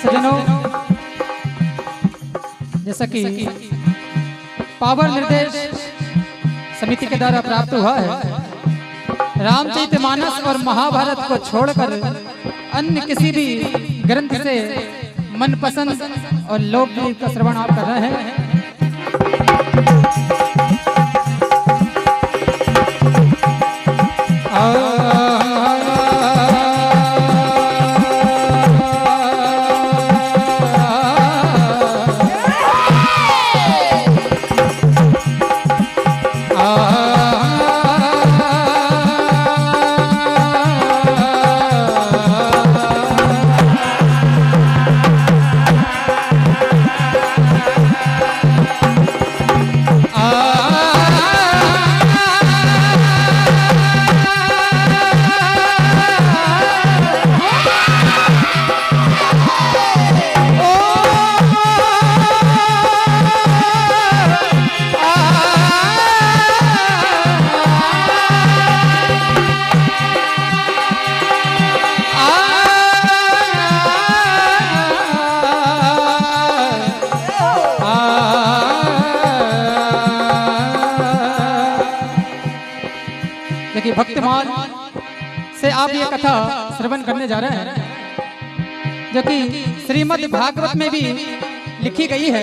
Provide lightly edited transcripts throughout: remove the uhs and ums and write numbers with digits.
सज्जनों, जैसा कि पावर निर्देश समिति के द्वारा प्राप्त हुआ है, रामचरितमानस और महाभारत को छोड़कर अन्य किसी भी ग्रंथ से मनपसंद और लोकगीत का श्रवण आप कर रहे हैं। देखिए, भक्तिमान से आप ये कथा श्रवण करने जा रहे हैं, जो कि श्रीमद् भागवत में भी लिखी गई है।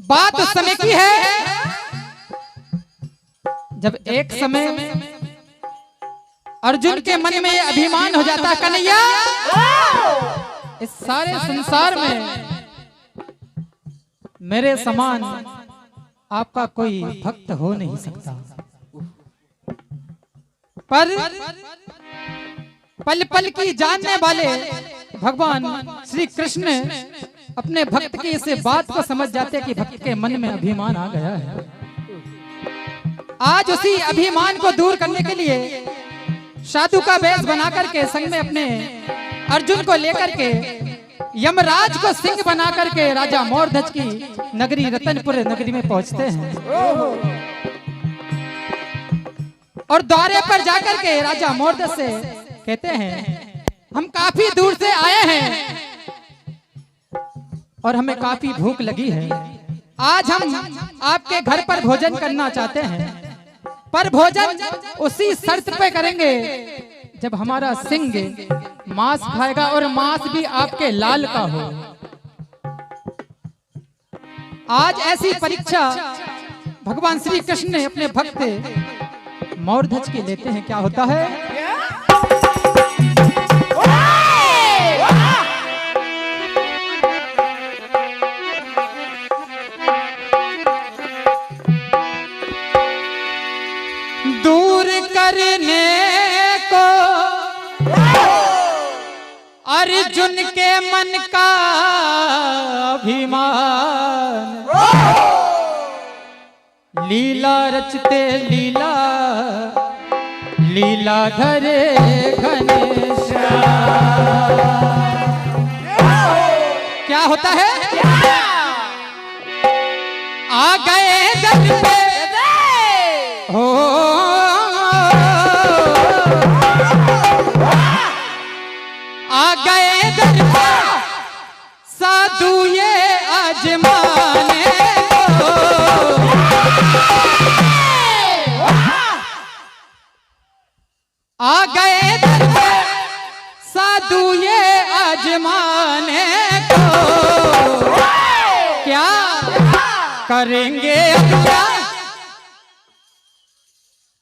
बात उस समय की है जब एक समय अर्जुन के मन में ये अभिमान हो जाता, कन्हैया इस सारे संसार में मेरे समान आपका कोई भक्त हो नहीं सकता। पर पल पल की जानने वाले भगवान श्री कृष्ण अपने भक्त की इस बात को समझ जाते कि भक्त के मन में अभिमान आ गया है। आज उसी अभिमान को दूर करने के लिए साधु का वेश बना करके संग में अपने अर्जुन को लेकर के यमराज को सिंह बना करके राजा मोरध्वज की नगरी रतनपुर नगरी में पहुंचते हैं और द्वारे पर जाकर के राजा मोरध्वज से कहते हैं, हम काफी दूर से आए हैं और हमें काफी भूख लगी है। आज हम आपके घर पर भोजन करना चाहते हैं, पर भोजन उसी शर्त पे करेंगे जब हमारा सिंह मांस खाएगा और मांस भी आपके लाल का हो। आज ऐसी परीक्षा भगवान श्री कृष्ण ने अपने भक्त मोरध्वज के लेते हैं। क्या होता है? दूर करने को अर्जुन के मन का अभिमान, लीला रचते लीला लीला धरे घनश्याम। क्या होता है? आ गए दर पे हो, आ गए दर पे साधु ये आजमाने आ गए दर पे साधु ये आजमाने को। करेंगे अब क्या,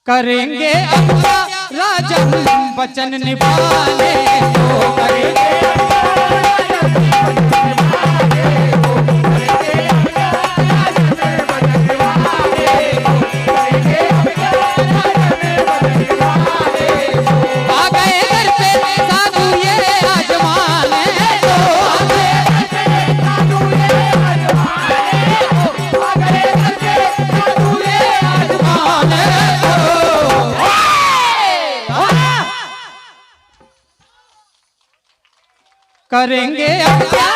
करेंगे अब क्या राजन वचन निभाने को, करेंगे करेंगे अब क्या,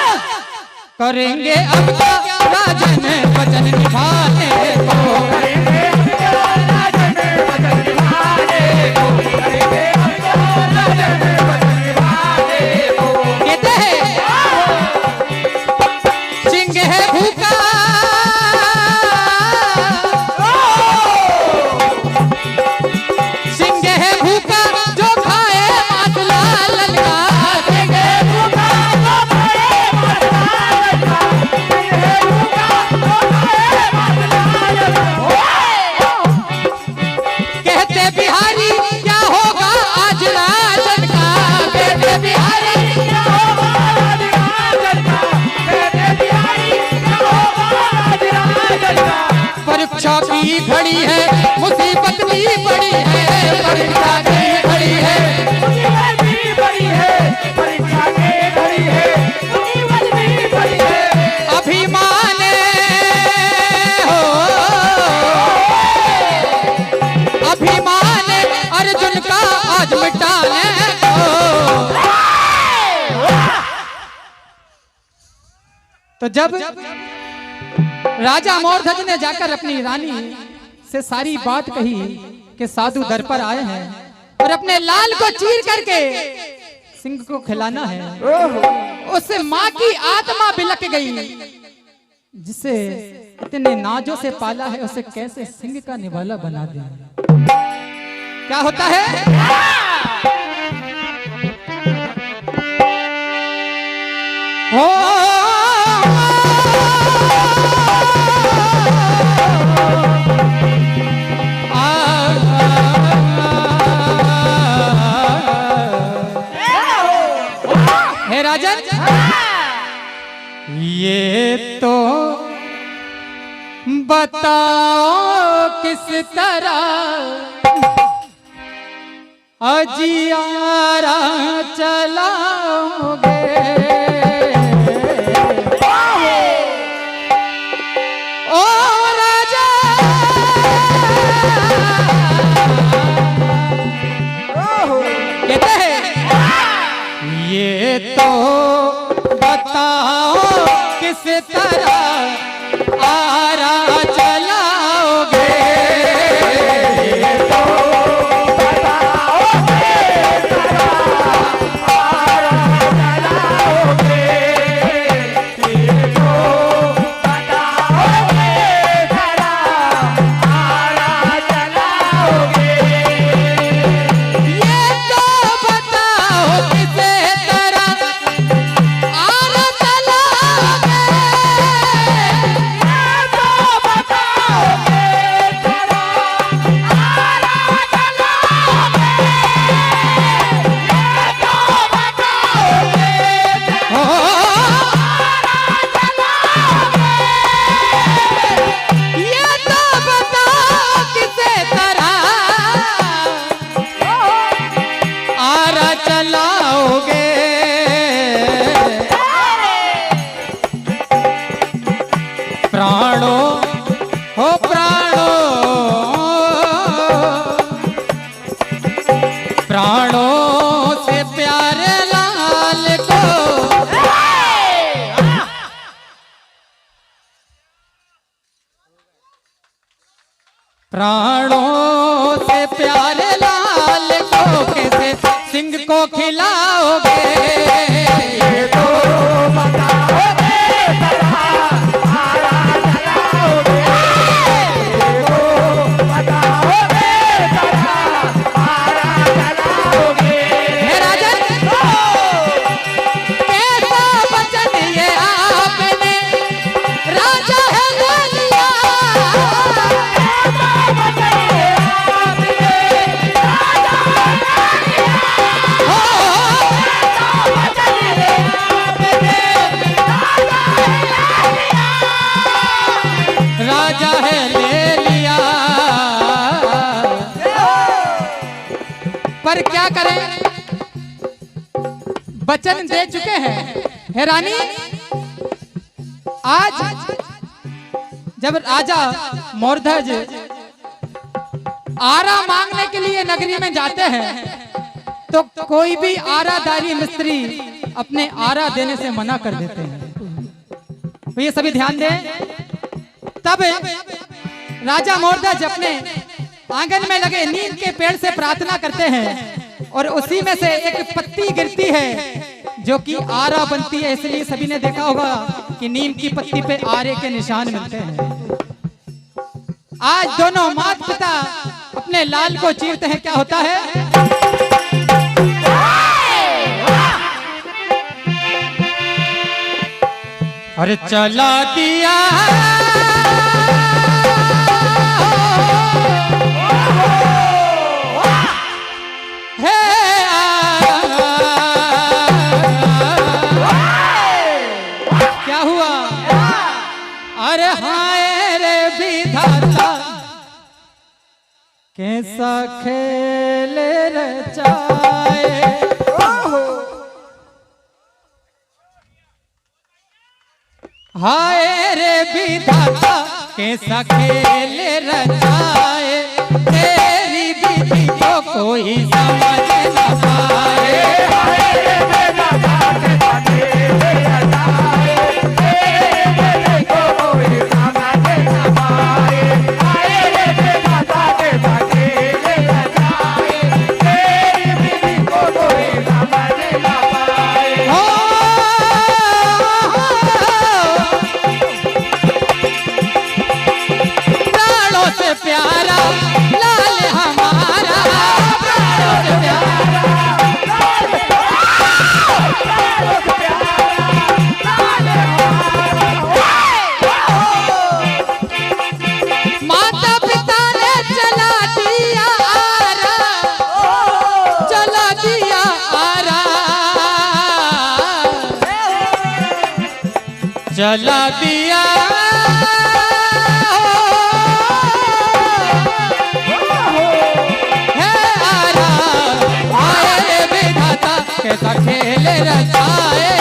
करेंगे अब क्या राजन वचन निभाने को, करेंगे अब क्या राजन वचन निभाने को, करेंगे अब क्या राजन वचन निभाने को। कहते हैं सिंह है भूखा, सिंह है भूखा जो खाए मातला ललका, बिहारी क्या होगा आज राजन का, कहते बिहारी क्या होगा आज राजन का, कहते बिहारी क्या होगा आज राजन का। परीक्षा की घड़ी है मुसीबत भी बड़ी है, परीक्षा की घड़ी है मुसीबत भी बड़ी है, परीक्षा की घड़ी है मुसीबत भी बड़ी है। अभिमान हो, अभिमान अर्जुन का आज मिटाने को। तो जब राजा मोरध्वज ने जाकर अपनी रानी से सारी बात कही कि साधु दर पर आए हैं और अपने लाल को चीर करके सिंह को खिलाना है, उससे माँ की आत्मा बिलक गई, जिसे इतने नाजों से पाला है उसे कैसे सिंह का निवाला बना दे। क्या होता है हो हे राजन, ये तो बताओ किस तरह अजियारा चलाओगे, ओ राजा कहते हैं ये तो बताओ किस तरह आरा चलाओगे, प्राणों से प्यारे लाल को कैसे सिंह को खिलाओगे, ये तो बताओगे कैसा वचन ये आपने राजा है लिया वचन दे चुके हैं। हे रानी, आज जब राजा मोरध्वज आरा मांगने के लिए नगरी में जाते हैं तो कोई भी आरादारी मिस्त्री अपने आरा देने से मना कर देते हैं। तो ये सभी ध्यान दें। तब राजा मोरध्वज अपने आंगन में लगे नीम के पेड़ से प्रार्थना करते हैं और उसी में से एक पत्ती गिरती है जो कि आरा बनती है। इसलिए सभी ने देखा होगा कि नीम की पत्ती पे आरे के निशान मिलते हैं। आज दोनों माता पिता अपने लाल को चीरते हैं। क्या होता है? अरे चला दिया है क्या हुआ? अरे हाय रे विधाता कैसा खेल रचाए। हाय रे विधाता कैसा खेल रचाए, तेरी विधि को कोई समझ न पाए। हाय रे विधाता कैसा खेल रचाए, तेरी विधि को कोई समझ न पाए। हाय रे विधाता कैसा खेल रचाए, तेरी विधि को कोई समझ न पाए। प्यारा लाल हमारा, प्राणों से प्यारा लाल माता पिता ने चला दिया आरा, चला दिया आरा, चला दिया कैसा खेल रचाए।